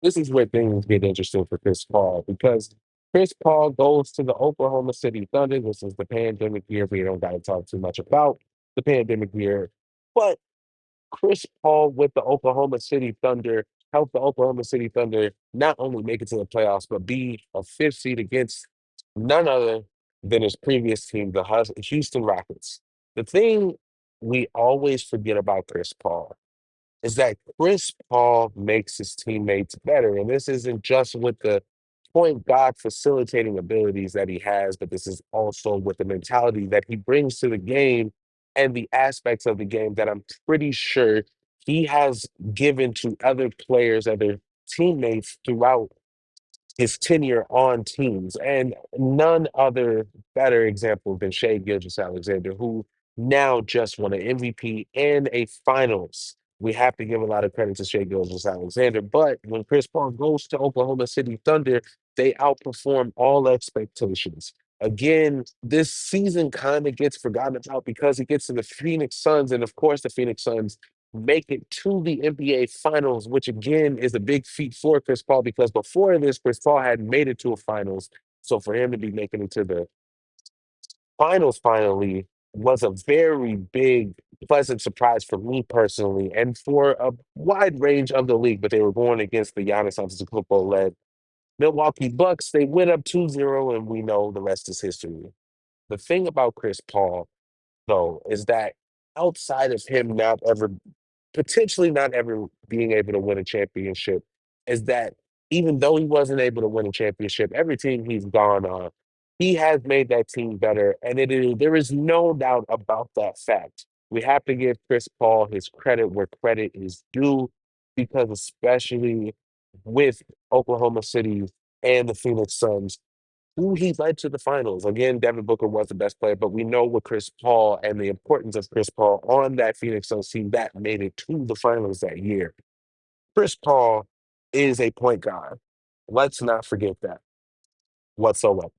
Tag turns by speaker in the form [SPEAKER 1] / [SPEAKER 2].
[SPEAKER 1] this is where things get interesting for Chris Paul because Chris Paul goes to the Oklahoma City Thunder. This is the pandemic year. We don't got to talk too much about the pandemic year, but Chris Paul with the Oklahoma City Thunder helped the Oklahoma City Thunder not only make it to the playoffs, but be a fifth seed against none other than his previous team, the Houston Rockets. The thing we always forget about Chris Paul is that Chris Paul makes his teammates better. And this isn't just with the point guard facilitating abilities that he has, but this is also with the mentality that he brings to the game and the aspects of the game that I'm pretty sure he has given to other players, other teammates throughout his tenure on teams, and none other better example than Shea Gilgeous-Alexander, who now just won an MVP and a Finals. We have to give a lot of credit to Shea Gilgeous-Alexander, but when Chris Paul goes to Oklahoma City Thunder, they outperform all expectations. Again, this season kind of gets forgotten about because it gets to the Phoenix Suns, and of course, the Phoenix Suns make it to the NBA Finals, which again is a big feat for Chris Paul because before this, Chris Paul had made it to a Finals. So for him to be making it to the Finals finally was a very big, pleasant surprise for me personally and for a wide range of the league. But they were going against the Giannis Antetokounmpo led Milwaukee Bucks. They went up 2-0, and we know the rest is history. The thing about Chris Paul, though, is that outside of him not ever potentially not ever being able to win a championship is that even though he wasn't able to win a championship, every team he's gone on, he has made that team better. And there is no doubt about that fact. We have to give Chris Paul his credit where credit is due, because especially with Oklahoma City and the Phoenix Suns, who he led to the finals. Again, Devin Booker was the best player, but we know with Chris Paul and the importance of Chris Paul on that Phoenix Suns team that made it to the finals that year. Chris Paul is a point guard. Let's not forget that whatsoever.